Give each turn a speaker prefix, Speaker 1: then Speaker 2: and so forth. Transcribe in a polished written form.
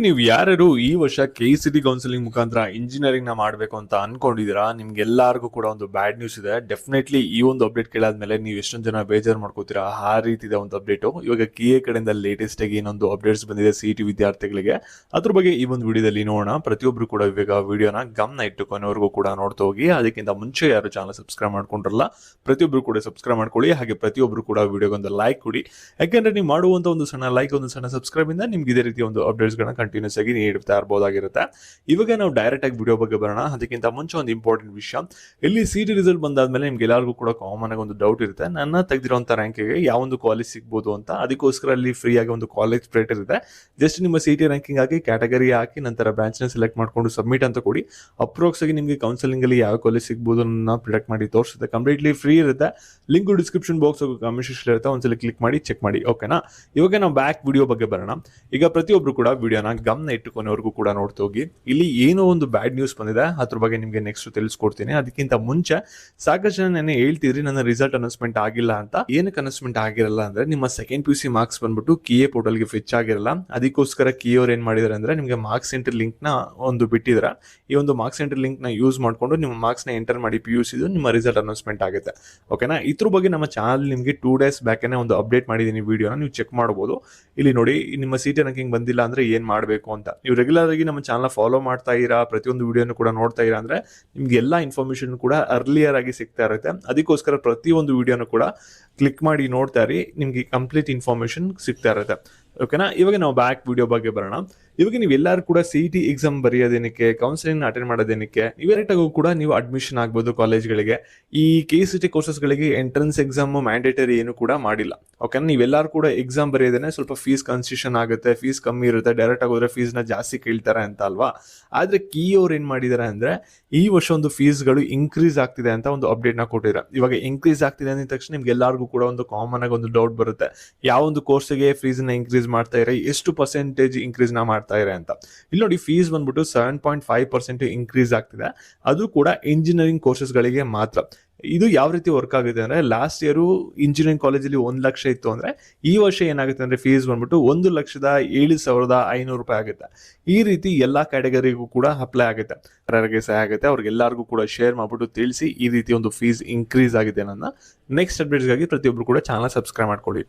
Speaker 1: ನೀವು ಯಾರು ಈ ವರ್ಷ KCET ಕೌನ್ಸಿಲಿಂಗ್ ಮುಖಾಂತರ ಇಂಜಿನಿಯರಿಂಗ್ ನ ಮಾಡಬೇಕು ಅಂತ ಅನ್ಕೊಂಡಿದೀರಾ, ನಿಮ್ಗೆಲ್ಲರಿಗೂ ಕೂಡ ಒಂದು ಬ್ಯಾಡ್ ನ್ಯೂಸ್ ಇದೆ. ಡೆಫಿನೆಟ್ಲಿ ಈ ಒಂದು ಅಪ್ಡೇಟ್ ಕೇಳಾದ್ಮೇಲೆ ನೀವು ಎಷ್ಟೊಂದು ಜನ ಬೇಜಾರು ಮಾಡ್ಕೋತೀರಾ. ಆ ರೀತಿ ಇದೆ ಒಂದು ಅಪ್ಡೇಟ್. ಇವಾಗ KA ಕಡೆಯಿಂದ ಲೇಟೆಸ್ಟ್ ಆಗಿ ಇನ್ನೊಂದು ಅಪ್ಡೇಟ್ಸ್ ಬಂದಿದೆ CET ವಿದ್ಯಾರ್ಥಿಗಳಿಗೆ. ಅದ್ರ ಬಗ್ಗೆ ಈ ಒಂದು ವಿಡಿಯೋದಲ್ಲಿ ನೋಡೋಣ. ಪ್ರತಿಯೊಬ್ರು ಕೂಡ ಇವಾಗ ವಿಡಿಯೋನ ಗಮನ ಇಟ್ಟು ಕೊನೆವರೆಗೂ ಕೂಡ ನೋಡ್ತಾ ಹೋಗಿ. ಅದಕ್ಕಿಂತ ಮುಂಚೆ ಯಾರು ಚಾನಲ್ ಸಬ್ಸ್ಕ್ರೈಬ್ ಮಾಡ್ಕೊಂಡ್ರಲ್ಲ, ಪ್ರತಿಯೊಬ್ರು ಕೂಡ ಸಬ್ಸ್ಕ್ರೈಬ್ ಮಾಡ್ಕೊಳ್ಳಿ. ಹಾಗೆ ಪ್ರತಿಯೊಬ್ರು ಕೂಡ ವಿಡಿಯೋಗೊಂದು ಲೈಕ್ ಕೊಡಿ. ಯಾಕೆಂದ್ರೆ ನೀವು ಮಾಡುವಂತ ಒಂದು ಸಣ್ಣ ಲೈಕ್, ಒಂದು ಸಣ್ಣ ಸಬ್ಸ್ಕ್ರೈಬ್ ಇಂದ ನಿಮ್ಗೆ ಇದೇ ರೀತಿ ಒಂದು ಅಪ್ಡೇಟ್ಸ್ ಗಳನ್ನ ಕಂಟಿನ್ಯೂಸ್ ಆಗಿ ನೀಡ್ತಾ ಇರಬಹುದಾಗಿರುತ್ತೆ. ಇವಾಗ ನಾವು ಡೈರೆಕ್ಟ್ ಆಗಿ ವಿಡಿಯೋ ಬಗ್ಗೆ ಬರೋಣ. ಅದಕ್ಕಿಂತ ಮುಂಚೆ ಒಂದು ಇಂಪಾರ್ಟೆಂಟ್ ವಿಷಯ, ಇಲ್ಲಿ CET ರಿಸಲ್ಟ್ ಬಂದಾದ್ಮೇಲೆ ನಿಮ್ಗೆ ಎಲ್ಲರಿಗೂ ಕೂಡ ಕಾಮನ್ ಆಗಿ ಒಂದು ಡೌಟ್ ಇರುತ್ತೆ, ನನ್ನ ತೆಗೆದಿರುವಂತ ರ್ಯಾಂಕಿಗೆ ಯಾವ ಒಂದು ಕಾಲೇಜ್ ಸಿಗ್ಬೋದು ಅಂತ. ಅದಕ್ಕೋಸ್ಕರ ಅಲ್ಲಿ ಫ್ರೀ ಆಗಿ ಒಂದು ಕಾಲೇಜ್ ಪ್ಲೇಟ್ ಇರುತ್ತೆ. ಜಸ್ಟ್ ನಿಮ್ಮ CET ರ್ಯಾಂಕಿಂಗ್ ಹಾಕಿ, ಕ್ಯಾಟಗರಿ ಹಾಕಿ, ನಂತರ ಬ್ರಾಂಚ್ ನ ಸೆಲೆಕ್ಟ್ ಮಾಡ್ಕೊಂಡು ಸಬ್ಮಿಟ್ ಅಂತ ಕೊಡಿ. ಅಪ್ರೋಕ್ಸ್ ಆಗಿ ನಿಮಗೆ ಕೌನ್ಸಿಲಿಂಗ್ ಅಲ್ಲಿ ಯಾವ ಕಾಲೇಜ್ ಸಿಗ್ಬೋದು ಅನ್ನೋದನ್ನ ಪ್ರಿಡಿಕ್ಟ್ ಮಾಡಿ ತೋರಿಸುತ್ತೆ. ಕಂಪ್ಲೀಟ್ಲಿ ಫ್ರೀ ಇರುತ್ತೆ. Link description box comment section ಇರುತ್ತೆ, ಒಂದ್ಸಲ ಕ್ಲಿಕ್ ಮಾಡಿ ಚೆಕ್ ಮಾಡಿ. ಓಕೆನಾ? ಇವಾಗ ನಾವು ಬ್ಯಾಕ್ ವಿಡಿಯೋ ಬಗ್ಗೆ ಬರೋಣ. ಈಗ ಪ್ರತಿಯೊಬ್ರು ಕೂಡ ವಿಡಿಯೋನ ಗಮನ ಇಟ್ಟುಕೊನೆವರೆಗೂ ಕೂಡ ನೋಡ್ತಾ ಹೋಗಿ. ಇಲ್ಲಿ ಏನೋ ಒಂದು ಬ್ಯಾಡ್ ನ್ಯೂಸ್ ಬಂದಿದೆ, ಅದ್ರ ಬಗ್ಗೆ ನಿಮ್ಗೆ ನೆಕ್ಸ್ಟ್ ತಿಳಿಸ್ಕೊಡ್ತೀನಿ. ಅದಕ್ಕಿಂತ ಮುಂಚೆ ಸಾಕಷ್ಟು ಜನ ನೆನ್ನೆ ಹೇಳ್ತಿದ್ರಿ ನನ್ನ ರಿಸಲ್ಟ್ ಅನೌನ್ಸ್ಮೆಂಟ್ ಆಗಿಲ್ಲ ಅಂತ. ಏನಕ್ಕೆ ಅನೌನ್ಸ್ಮೆಂಟ್ ಆಗಿರಲ್ಲ ಅಂದ್ರೆ, ನಿಮ್ಮ ಸೆಕೆಂಡ್ PUC ಮಾರ್ಕ್ಸ್ ಬಂದ್ಬಿಟ್ಟು KA ಪೋರ್ಟಲ್ಗೆ ಫೆಚ್ ಆಗಿರಲ್ಲ. ಅದಕ್ಕೋಸ್ಕರ KA ಅವ್ರು ಏನ್ ಮಾಡಿದಾರೆ ಅಂದ್ರೆ, ನಿಮ್ಗೆ ಮಾರ್ಕ್ಸ್ ಸೆಂಟರ್ ಲಿಂಕ್ ನ ಒಂದು ಬಿಟ್ಟಿದ್ರ. ಈ ಒಂದು ಮಾರ್ಕ್ಸ್ ಸೆಂಟರ್ ಲಿಂಕ್ ನ ಯೂಸ್ ಮಾಡ್ಕೊಂಡು ನಿಮ್ಮ ಮಾರ್ಕ್ಸ್ ನ ಎಂಟರ್ ಮಾಡಿ PUC ನಿಮ್ಮ ರಿಸಲ್ಟ್ ಅನೌನ್ಸ್ಮೆಂಟ್ ಆಗುತ್ತೆ. ಓಕೆನಾ? ಇದ್ರ ಬಗ್ಗೆ ನಮ್ಮ ಚಾನಲ್ ನಿಮಗೆ 2 days ಬ್ಯಾಕ್ ಒಂದು ಅಪ್ಡೇಟ್ ಮಾಡಿದೀನಿ. ವಿಡಿಯೋನ ನೀವು ಚೆಕ್ ಮಾಡಬಹುದು. ಇಲ್ಲಿ ನೋಡಿ, ನಿಮ್ಮ CET ರ್ಯಾಂಕಿಂಗ್ ಬಂದಿಲ್ಲ ಅಂದ್ರೆ ಏನ್ ಮಾಡಬೇಕು ಅಂತ. ನೀವು ರೆಗ್ಯುಲರ್ ಆಗಿ ನಮ್ಮ ಚಾನಲ್ ಫಾಲೋ ಮಾಡ್ತಾ ಇರಾ, ಪ್ರತಿಯೊಂದು ವಿಡಿಯೋನು ಕೂಡ ನೋಡ್ತಾ ಇರಾ ಅಂದ್ರೆ ನಿಮ್ಗೆ ಎಲ್ಲಾ ಇನ್ಫಾರ್ಮೇಶನ್ ಕೂಡ ಅರ್ಲಿಯರ್ ಆಗಿ ಸಿಗ್ತಾ ಇರುತ್ತೆ. ಅದಕ್ಕೋಸ್ಕರ ಪ್ರತಿಯೊಂದು ವಿಡಿಯೋನು ಕೂಡ ಕ್ಲಿಕ್ ಮಾಡಿ ನೋಡ್ತಾ ಇರಿ, ನಿಮ್ಗೆ ಕಂಪ್ಲೀಟ್ ಇನ್ಫಾರ್ಮೇಶನ್ ಸಿಗ್ತಾ ಇರುತ್ತೆ. ಓಕೆನಾ? ಇವಾಗ ನಾವು ಬ್ಯಾಕ್ ವಿಡಿಯೋ ಬಗ್ಗೆ ಬರೋಣ. ಇವಾಗ ನೀವು ಎಲ್ಲರೂ ಕೂಡ CET ಎಕ್ಸಾಮ್ ಬರೆಯೋದೇನಕ್ಕೆ, ಕೌನ್ಸಿಲಿಂಗ್ ಅಟೆಂಡ್ ಮಾಡೋದೇನಕ್ಕೆ, ಡೈರೆಕ್ಟ್ ಆಗೂ ಕೂಡ ನೀವು ಅಡ್ಮಿಷನ್ ಆಗ್ಬೋದು ಕಾಲೇಜ್ಗಳಿಗೆ. ಈ KCET ಕೋರ್ಸಸ್ಗಳಿಗೆ ಎಂಟ್ರೆನ್ಸ್ ಎಕ್ಸಾಮ್ ಮ್ಯಾಂಡೇಟರಿ ಏನು ಕೂಡ ಮಾಡಿಲ್ಲ. ಓಕೆನಾ? ನೀವೆಲ್ಲರೂ ಕೂಡ ಎಕ್ಸಾಮ್ ಬರೆಯೋದೇನೆ, ಸ್ವಲ್ಪ ಫೀಸ್ ಕನ್ಸೆಷನ್ ಆಗುತ್ತೆ, ಫೀಸ್ ಕಮ್ಮಿ ಇರುತ್ತೆ. ಡೈರೆಕ್ಟ್ ಆಗೋದ್ರೆ ಫೀಸ್ ನ ಜಾಸ್ತಿ ಕೇಳ್ತಾರೆ ಅಂತ ಅಲ್ವಾ? ಆದ್ರೆ KA ಅವ್ರು ಏನ್ ಮಾಡಿದಾರೆ ಅಂದ್ರೆ, ಈ ವರ್ಷ ಒಂದು ಫೀಸ್ಗಳು ಇನ್ಕ್ರೀಸ್ ಆಗ್ತಿದೆ ಅಂತ ಒಂದು ಅಪ್ಡೇಟ್ ನ ಕೊಟ್ಟಿದ್ದಾರೆ. ಇವಾಗ ಇನ್ಕ್ರೀಸ್ ಆಗ್ತಿದೆ ಅಂದ ತಕ್ಷಣ ನಿಮ್ಗೆ ಎಲ್ಲರಿಗೂ ಕೂಡ ಒಂದು ಕಾಮನ್ ಆಗಿ ಒಂದು ಡೌಟ್ ಬರುತ್ತೆ, ಯಾವ ಒಂದು ಕೋರ್ಸ್ಗೆ ಫೀಸ್ ನ ಇನ್ಕ್ರೀಸ್ ಮಾಡ್ತಾ ಇದ್ದಾರೆ, ಎಷ್ಟು ಪರ್ಸೆಂಟೇಜ್ ಇನ್ಕ್ರೀಸ್ ನ ಮಾಡ್ತಾ ಇದ್ದಾರೆ ಅಂತ. ಇಲ್ಲಿ ನೋಡಿ, ಫೀಸ್ ಬಂದ್ಬಿಟ್ಟು 7.5% ಇನ್ಕ್ರೀಸ್ ಆಗ್ತಿದೆ. ಅದು ಕೂಡ ಇಂಜಿನಿಯರಿಂಗ್ ಕೋರ್ಸಸ್ ಗಳಿಗೆ ಮಾತ್ರ. ಇದು ಯಾವ ರೀತಿ ವರ್ಕ್ ಆಗುತ್ತೆ ಅಂದ್ರೆ, ಲಾಸ್ಟ್ ಇಯರ್ ಇಂಜಿನಿಯರಿಂಗ್ ಕಾಲೇಜಲ್ಲಿ 1 ಲಕ್ಷ ಇತ್ತು ಅಂದ್ರೆ, ಈ ವರ್ಷ ಏನಾಗುತ್ತೆ ಅಂದ್ರೆ ಫೀಸ್ ಬಂದ್ಬಿಟ್ಟು 1,07,500 ರೂಪಾಯಿ ಆಗುತ್ತೆ. ಈ ರೀತಿ ಎಲ್ಲಾ ಕ್ಯಾಟಗರಿಗೂ ಕೂಡ ಅಪ್ಲೈ ಆಗುತ್ತೆ. ಯಾರಿಗೆ ಸಹಾಯ ಆಗುತ್ತೆ ಅವ್ರಿಗೆಲ್ಲರಿಗೂ ಕೂಡ ಶೇರ್ ಮಾಡ್ಬಿಟ್ಟು ತಿಳಿಸಿ, ಈ ರೀತಿ ಒಂದು ಫೀಸ್ ಇನ್ಕ್ರೀಸ್ ಆಗಿದೆ ನನ್ನ. ನೆಕ್ಸ್ಟ್ ಅಪ್ಡೇಟ್ಸ್ಗಾಗಿ ಪ್ರತಿಯೊಬ್ರು ಕೂಡ ಚಾನಲ್ ಸಬ್ಸ್ಕ್ರೈಬ್ ಮಾಡ್ಕೊಳ್ಳಿ.